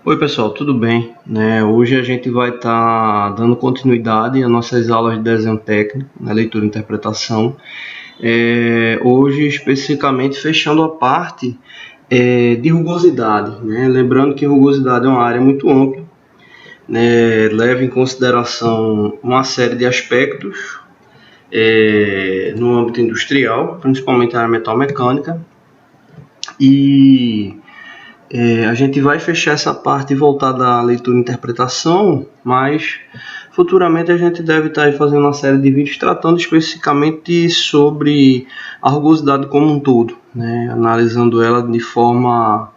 Oi pessoal, tudo bem? Hoje a gente vai estar dando continuidade às nossas aulas de desenho técnico, leitura e interpretação. Hoje especificamente fechando a parte de rugosidade. Lembrando que rugosidade é uma área muito ampla, leva em consideração uma série de aspectos no âmbito industrial, principalmente a área metal-mecânica, e a gente vai fechar essa parte voltada à leitura e interpretação, mas futuramente a gente deve estar fazendo uma série de vídeos tratando especificamente sobre a rugosidade como um todo, analisando ela de forma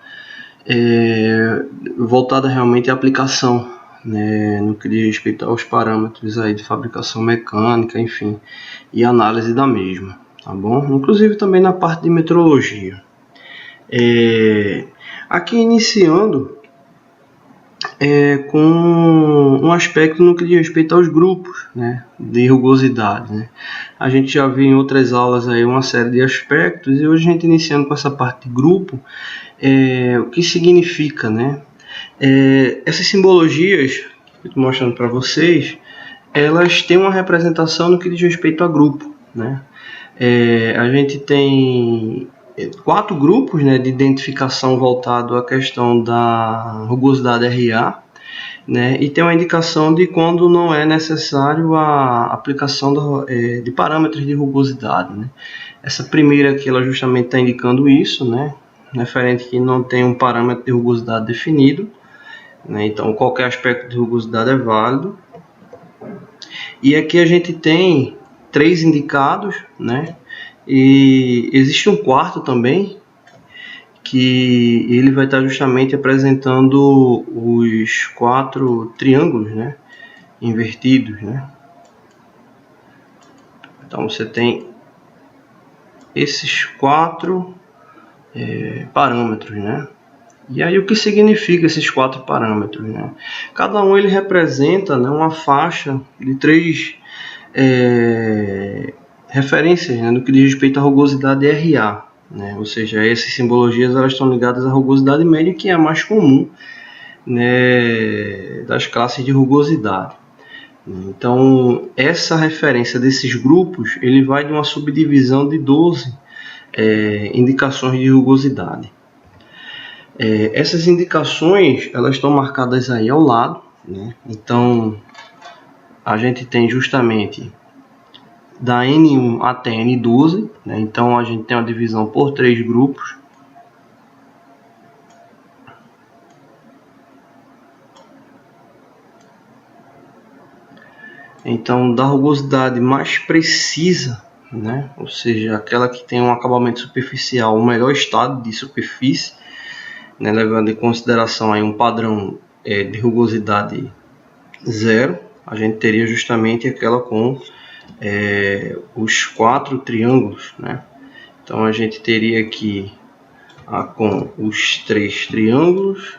voltada realmente à aplicação, no que diz respeito aos parâmetros aí de fabricação mecânica, enfim, e análise da mesma, tá bom? Inclusive também na parte de metrologia. Aqui iniciando com um aspecto no que diz respeito aos grupos, de rugosidade. A gente já viu em outras aulas aí uma série de aspectos, e hoje a gente iniciando com essa parte de grupo, o que significa, essas simbologias que eu estou mostrando para vocês, elas têm uma representação no que diz respeito a grupo, a gente tem 4 grupos de identificação voltado à questão da rugosidade RA, e tem uma indicação de quando não é necessário a aplicação de parâmetros de rugosidade. Essa primeira aqui ela justamente está indicando isso, referente que não tem um parâmetro de rugosidade definido, então qualquer aspecto de rugosidade é válido. E aqui a gente tem 3 indicados, e existe um quarto também, que ele vai estar justamente apresentando os 4 triângulos, invertidos, Então você tem esses 4 parâmetros, E aí o que significa esses 4 parâmetros, Cada um ele representa, uma faixa de 3 referências, no que diz respeito à rugosidade RA, ou seja, essas simbologias elas estão ligadas à rugosidade média, que é a mais comum, das classes de rugosidade. Então, essa referência desses grupos, ele vai de uma subdivisão de 12 indicações de rugosidade. Essas indicações, elas estão marcadas aí ao lado, Então, a gente tem justamente da N1 até N12, Então a gente tem uma divisão por 3 grupos. Então, da rugosidade mais precisa, ou seja, aquela que tem um acabamento superficial, o melhor estado de superfície, levando em consideração aí um padrão de rugosidade 0, a gente teria justamente aquela com os 4 triângulos, Então a gente teria aqui a com os 3 triângulos,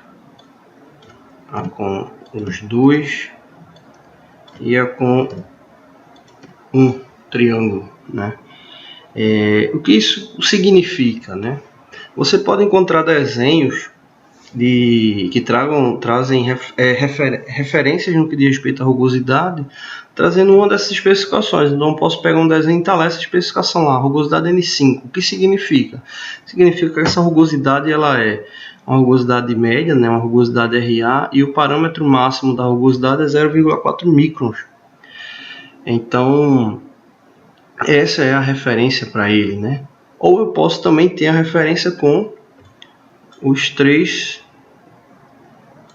a com os 2 e a com um triângulo, O que isso significa, Você pode encontrar desenhos que trazem referências no que diz respeito à rugosidade, trazendo uma dessas especificações. Então, eu posso pegar um desenho e instalar essa especificação lá, rugosidade N5. O que significa? Significa que essa rugosidade ela é uma rugosidade média, uma rugosidade RA, e o parâmetro máximo da rugosidade é 0,4 microns. Então, essa é a referência para ele, Ou eu posso também ter a referência com os 3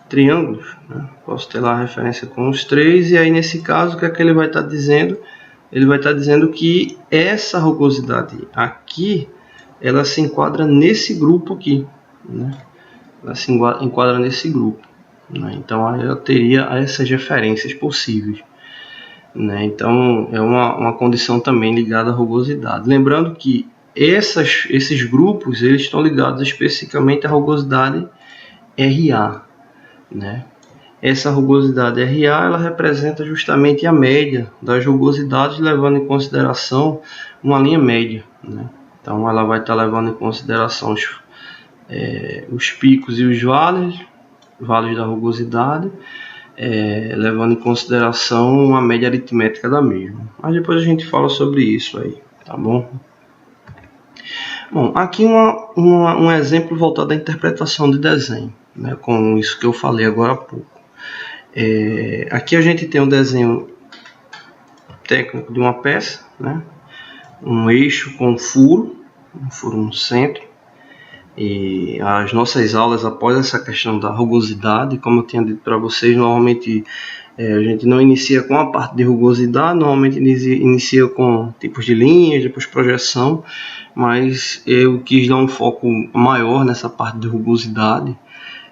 triângulos, Posso ter lá a referência com os 3, e aí nesse caso o que é que ele vai estar dizendo? Ele vai estar dizendo que essa rugosidade aqui, ela se enquadra nesse grupo aqui, Ela se enquadra nesse grupo, Então aí eu teria essas referências possíveis, Então é uma condição também ligada à rugosidade. Lembrando que esses grupos eles estão ligados especificamente à rugosidade RA, Essa rugosidade RA ela representa justamente a média das rugosidades, levando em consideração uma linha média, Então ela vai estar levando em consideração os picos e os vales, values da rugosidade, levando em consideração a média aritmética da mesma. Mas depois a gente fala sobre isso aí, tá bom? Bom, aqui um exemplo voltado à interpretação de desenho, né, com isso que eu falei agora há pouco. Aqui a gente tem um desenho técnico de uma peça, né, um eixo com um furo no centro. E as nossas aulas, após essa questão da rugosidade, como eu tinha dito para vocês, normalmente a gente não inicia com a parte de rugosidade, normalmente inicia com tipos de linhas, depois projeção, mas eu quis dar um foco maior nessa parte de rugosidade,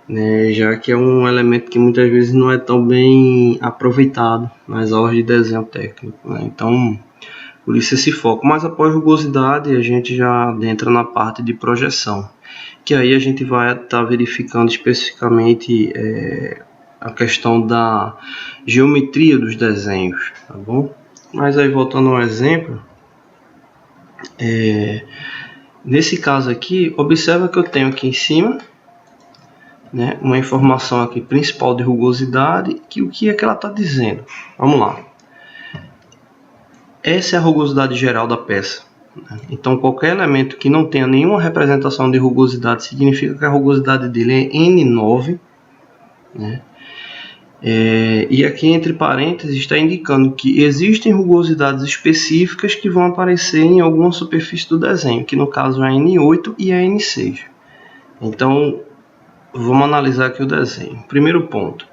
né, já que é um elemento que muitas vezes não é tão bem aproveitado nas aulas de desenho técnico, né? Então, por isso esse foco. Mas após rugosidade, a gente já entra na parte de projeção, que aí a gente vai estar verificando especificamente a questão da geometria dos desenhos, tá bom? Mas aí, voltando ao exemplo, nesse caso aqui, observa que eu tenho aqui em cima, né, uma informação aqui principal de rugosidade, que o que é que ela está dizendo? Vamos lá. Essa é a rugosidade geral da peça. Então, qualquer elemento que não tenha nenhuma representação de rugosidade significa que a rugosidade dele é N9, né? E aqui entre parênteses está indicando que existem rugosidades específicas que vão aparecer em alguma superfície do desenho, que no caso é a N8 e a N6. Então, vamos analisar aqui o desenho. Primeiro ponto.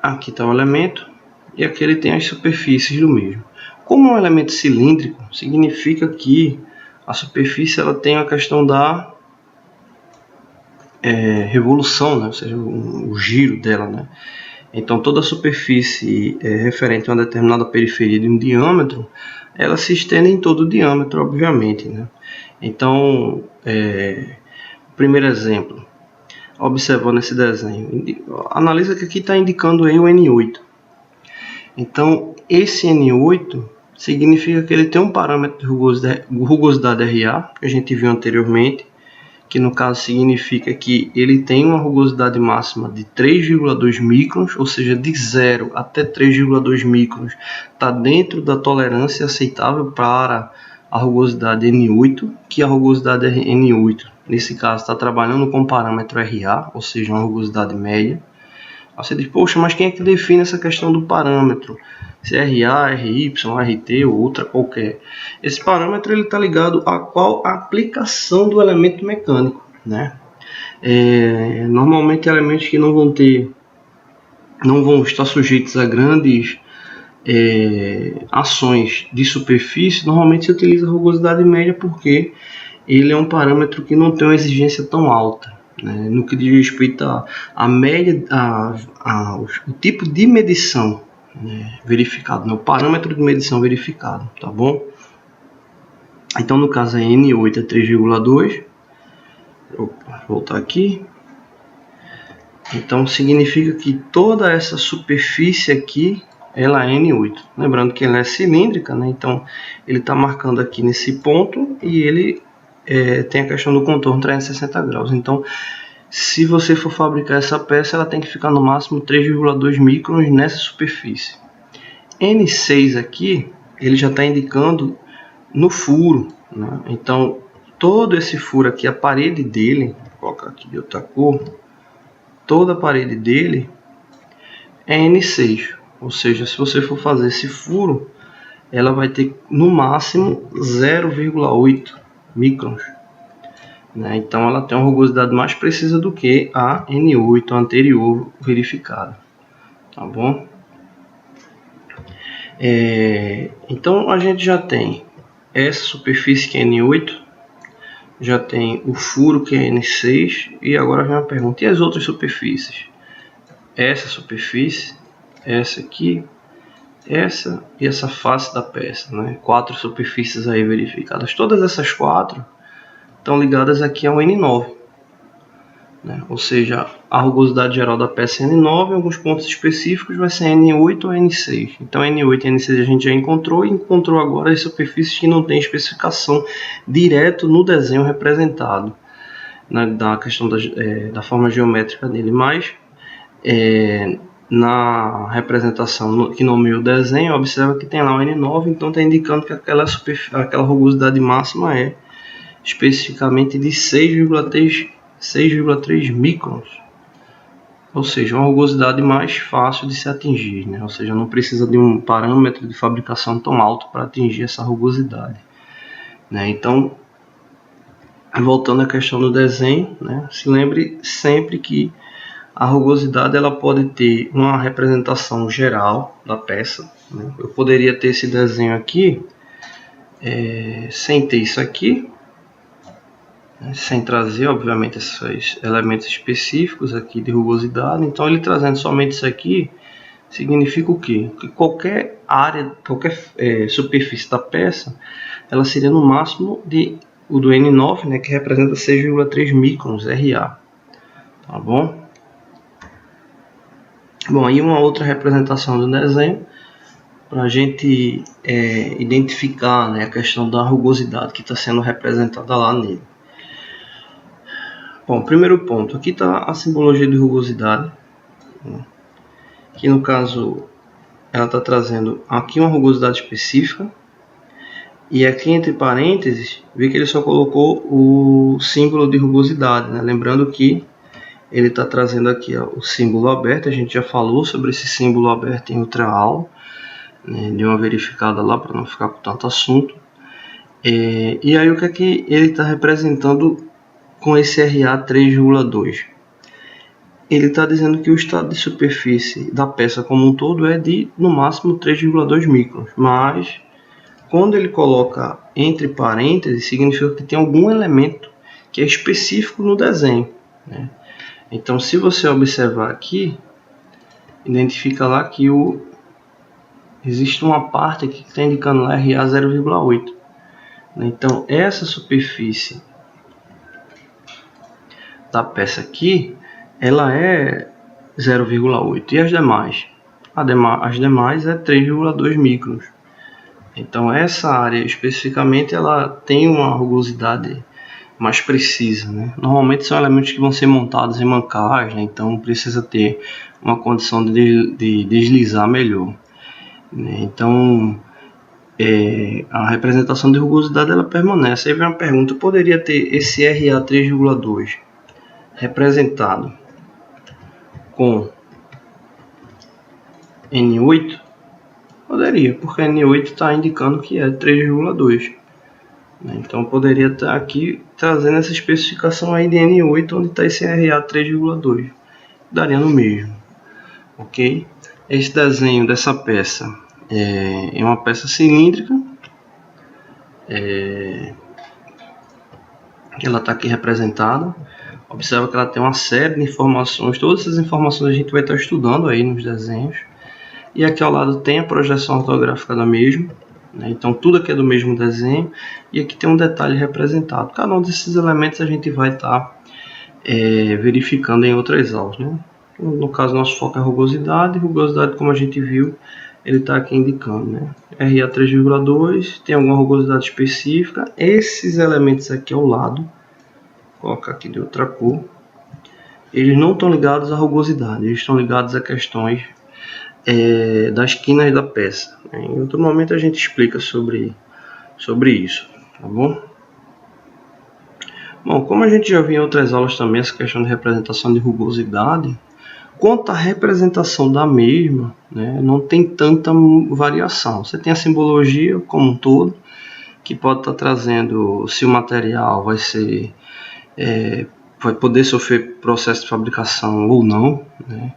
Aqui está o elemento e aqui ele tem as superfícies do mesmo. Como é um elemento cilíndrico, significa que a superfície ela tem a questão da revolução, né? Ou seja, o giro dela, né? Então, toda a superfície referente a uma determinada periferia de um diâmetro, ela se estende em todo o diâmetro, obviamente, né? Então, primeiro exemplo, observando esse desenho, analisa que aqui está indicando aí o N8. Então, esse N8 significa que ele tem um parâmetro de rugosidade RA, que a gente viu anteriormente, que no caso significa que ele tem uma rugosidade máxima de 3,2 microns, ou seja, de 0 até 3,2 microns está dentro da tolerância aceitável para a rugosidade N8, que a rugosidade N8, nesse caso, está trabalhando com o parâmetro RA, ou seja, uma rugosidade média. Você diz, poxa, mas quem é que define essa questão do parâmetro? Se é RA, RY, RT ou outra qualquer. Esse parâmetro está ligado a qual aplicação do elemento mecânico, né? Normalmente elementos que não vão estar sujeitos a grandes ações de superfície, normalmente se utiliza a rugosidade média porque ele é um parâmetro que não tem uma exigência tão alta, né? No que diz respeito à média, o tipo de medição, né, verificado, né, o parâmetro de medição verificado, tá bom? Então, no caso, a N8 é 3,2. Vou voltar aqui. Então, significa que toda essa superfície aqui, ela é N8. Lembrando que ela é cilíndrica, né? Então, ele está marcando aqui nesse ponto e ele tem a questão do contorno 360 graus. Então, se você for fabricar essa peça, ela tem que ficar no máximo 3,2 microns nessa superfície. N6 aqui, ele já está indicando no furo, né? Então, todo esse furo aqui, a parede dele, vou colocar aqui de outra cor, toda a parede dele é N6. Ou seja, se você for fazer esse furo, ela vai ter no máximo 0,8 microns. Né? Então ela tem uma rugosidade mais precisa do que a N8 anterior verificada, tá bom? Então a gente já tem essa superfície que é N8, já tem o furo que é N6 e agora vem uma pergunta: e as outras superfícies? Essa superfície, essa aqui, essa e essa face da peça, né? 4 superfícies aí verificadas. Todas essas 4 estão ligadas aqui ao N9, né? Ou seja, a rugosidade geral da peça é N9, em alguns pontos específicos vai ser N8 ou N6. Então N8 e N6 a gente já encontrou, e encontrou agora as superfícies que não tem especificação direto no desenho representado, da questão da forma geométrica dele, mas na representação que nomeia o desenho, observa que tem lá o N9, então está indicando que aquela rugosidade máxima é especificamente de 6,3 microns, ou seja, uma rugosidade mais fácil de se atingir, né? Ou seja, não precisa de um parâmetro de fabricação tão alto para atingir essa rugosidade, né? Então, voltando à questão do desenho, né? Se lembre sempre que a rugosidade ela pode ter uma representação geral da peça, né? Eu poderia ter esse desenho aqui sem ter isso aqui, né? Sem trazer, obviamente, esses elementos específicos aqui de rugosidade. Então, ele trazendo somente isso aqui significa o quê? Que qualquer área, qualquer superfície da peça, ela seria no máximo o do N9, né? Que representa 6,3 microns RA, tá bom? Bom, aí uma outra representação do desenho para a gente identificar, né, a questão da rugosidade que está sendo representada lá nele. Bom, primeiro ponto, aqui está a simbologia de rugosidade, né, que no caso ela está trazendo aqui uma rugosidade específica, e aqui entre parênteses, vê que ele só colocou o símbolo de rugosidade, né, lembrando que ele está trazendo aqui o símbolo aberto. A gente já falou sobre esse símbolo aberto em outra aula, né? Deu uma verificada lá para não ficar com tanto assunto. E aí o que é que ele está representando com esse RA 3,2? Ele está dizendo que o estado de superfície da peça como um todo é de no máximo 3,2 microns, mas quando ele coloca entre parênteses significa que tem algum elemento que é específico no desenho, né? Então, se você observar aqui, identifica lá que existe uma parte aqui que está indicando lá RA 0,8. Então, essa superfície da peça aqui, ela é 0,8. E as demais? As demais é 3,2 microns. Então, essa área especificamente, ela tem uma rugosidade mais precisa, né? Normalmente são elementos que vão ser montados em mancais, né? Então precisa ter uma condição de deslizar melhor, né? Então a representação de rugosidade ela permanece. Aí vem uma pergunta: poderia ter esse RA 3,2 representado com N8? Poderia, porque N8 está indicando que é 3,2. Então poderia estar aqui trazendo essa especificação aí de N8, onde está esse RA 3,2, daria no mesmo, ok? Esse desenho dessa peça é uma peça cilíndrica, ela está aqui representada. Observa que ela tem uma série de informações, todas essas informações a gente vai estar estudando aí nos desenhos. E aqui ao lado tem a projeção ortográfica da mesma. Então tudo aqui é do mesmo desenho e aqui tem um detalhe representado. Cada um desses elementos a gente vai estar verificando em outras aulas, né? No caso nosso foco é rugosidade. Rugosidade, como a gente viu, ele está aqui indicando, né? RA 3,2, tem alguma rugosidade específica. Esses elementos aqui ao lado, vou colocar aqui de outra cor, eles não estão ligados à rugosidade, eles estão ligados a questões das quinas da peça. Em outro momento a gente explica sobre isso, tá bom? Bom, como a gente já viu em outras aulas também essa questão de representação de rugosidade, quanto à representação da mesma, né, não tem tanta variação. Você tem a simbologia como um todo, que pode estar trazendo se o material vai poder sofrer processo de fabricação ou não, né?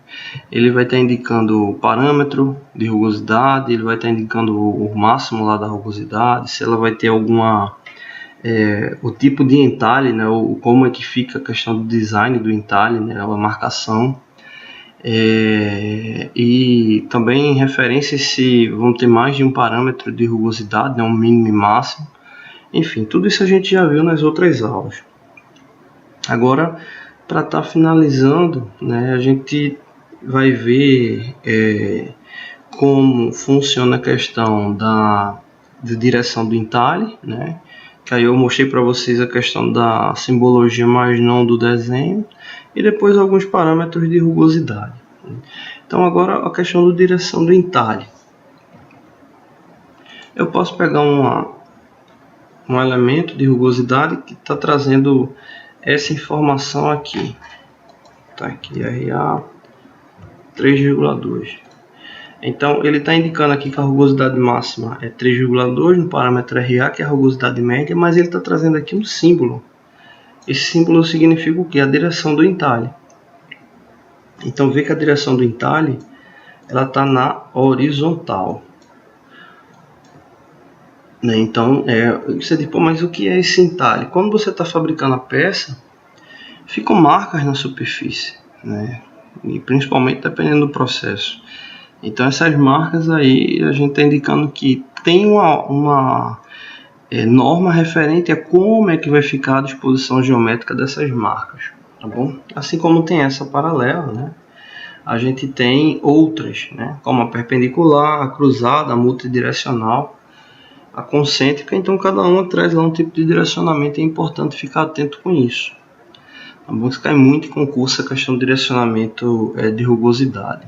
Ele vai estar indicando o parâmetro de rugosidade, ele vai estar indicando o máximo lá da rugosidade, se ela vai ter alguma o tipo de entalhe, né? Como é que fica a questão do design do entalhe, né? A marcação, e também referências se vão ter mais de um parâmetro de rugosidade, né? Um mínimo e máximo. Enfim, tudo isso a gente já viu nas outras aulas. Agora, para estar finalizando, né, a gente vai ver como funciona a questão da direção do entalhe, né? que aí eu mostrei para vocês a questão da simbologia, mas não do desenho, e depois alguns parâmetros de rugosidade. Então agora a questão da direção do entalhe. Eu posso pegar um elemento de rugosidade que está trazendo essa informação aqui. Tá aqui, RA 3,2. Então ele está indicando aqui que a rugosidade máxima é 3,2 no parâmetro RA, que é a rugosidade média, mas ele está trazendo aqui um símbolo. Esse símbolo significa o que? A direção do entalhe. Então vê que a direção do entalhe ela está na horizontal. Então você diz, pô, mas o que é esse entalhe? Quando você está fabricando a peça, ficam marcas na superfície, né? E principalmente dependendo do processo. Então essas marcas aí a gente está indicando que tem uma norma referente a como é que vai ficar a disposição geométrica dessas marcas, tá bom? Assim como tem essa paralela, né? A gente tem outras, né? Como a perpendicular, a cruzada, a multidirecional, a concêntrica. Então cada uma traz lá um tipo de direcionamento, é importante ficar atento com isso. Tá bom? Isso cai muito em concurso a questão do direcionamento de rugosidade.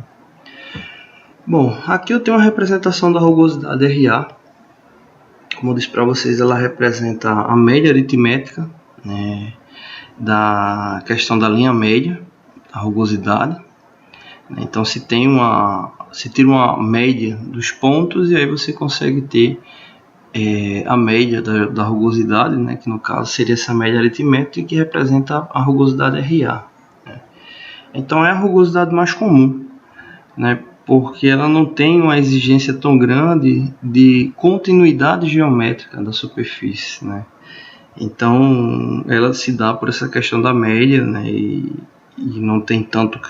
Bom, aqui eu tenho uma representação da rugosidade RA. Como eu disse para vocês, ela representa a média aritmética, né, da questão da linha média, a rugosidade. Então se tira uma média dos pontos e aí você consegue ter a média da rugosidade, né, que no caso seria essa média aritmética que representa a rugosidade RA. Né. Então é a rugosidade mais comum, né, porque ela não tem uma exigência tão grande de continuidade geométrica da superfície, né. Então ela se dá por essa questão da média, né, e não tem tanto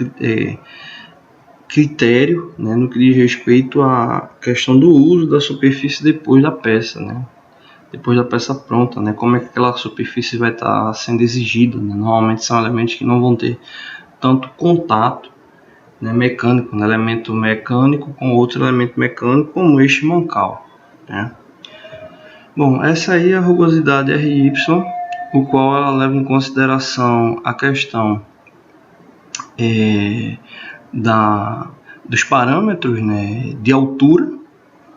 critério, né, no que diz respeito à questão do uso da superfície depois da peça, né, depois da peça pronta, né, como é que aquela superfície vai estar sendo exigida, né. Normalmente são elementos que não vão ter tanto contato, né, mecânico, um elemento mecânico com outro elemento mecânico, como o eixo mancal, né. Bom, essa aí é a rugosidade RY, o qual ela leva em consideração a questão dos parâmetros, né, de altura,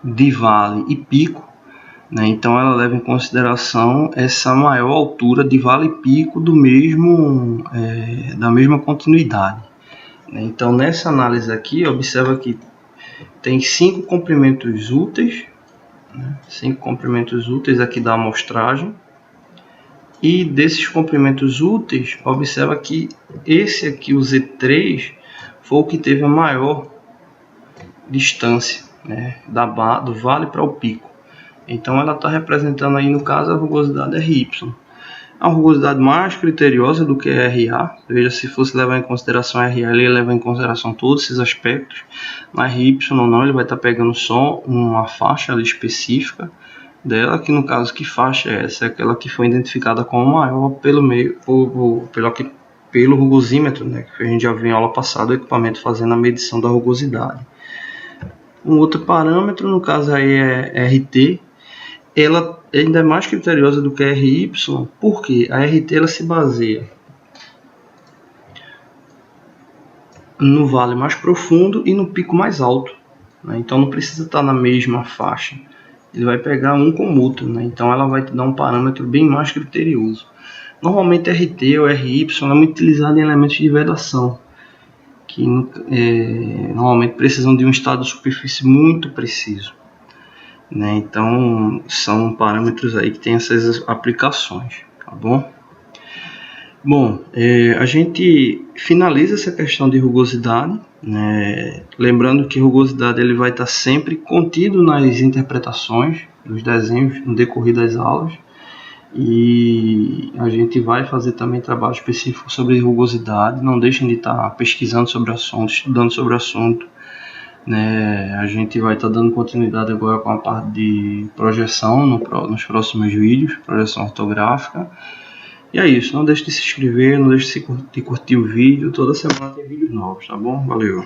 de vale e pico, né. Então ela leva em consideração essa maior altura de vale e pico da mesma continuidade. Então nessa análise aqui, observa que tem 5 comprimentos úteis, né, 5 comprimentos úteis aqui da amostragem, e desses comprimentos úteis, observa que esse aqui, o Z3, foi o que teve a maior distância, né, do vale para o pico. Então ela está representando aí no caso a rugosidade RY. A rugosidade mais criteriosa do que a RA, veja, se fosse levar em consideração a RA, ele ia levar em consideração todos esses aspectos, mas RY não, ele vai estar pegando só uma faixa ali específica dela, que no caso, que faixa é essa? É aquela que foi identificada como maior pelo rugosímetro, né, que a gente já viu em aula passada, o equipamento fazendo a medição da rugosidade. Um outro parâmetro, no caso aí é RT, ela ainda é mais criteriosa do que a RY, porque a RT ela se baseia no vale mais profundo e no pico mais alto, né? Então não precisa estar na mesma faixa, ele vai pegar um com o outro, né? Então ela vai te dar um parâmetro bem mais criterioso. Normalmente RT ou RY é muito utilizado em elementos de vedação, que normalmente precisam de um estado de superfície muito preciso, né? Então são parâmetros aí que tem essas aplicações, tá bom? Bom, a gente finaliza essa questão de rugosidade, né? Lembrando que rugosidade ele vai estar sempre contido nas interpretações dos desenhos no decorrer das aulas, e a gente vai fazer também trabalho específico sobre rugosidade. Não deixem de estar pesquisando sobre o assunto, estudando sobre o assunto, né? A gente vai estar dando continuidade agora com a parte de projeção nos próximos vídeos, projeção ortográfica. E é isso, não deixe de se inscrever, não deixe de curtir o vídeo, toda semana tem vídeos novos, tá bom? Valeu!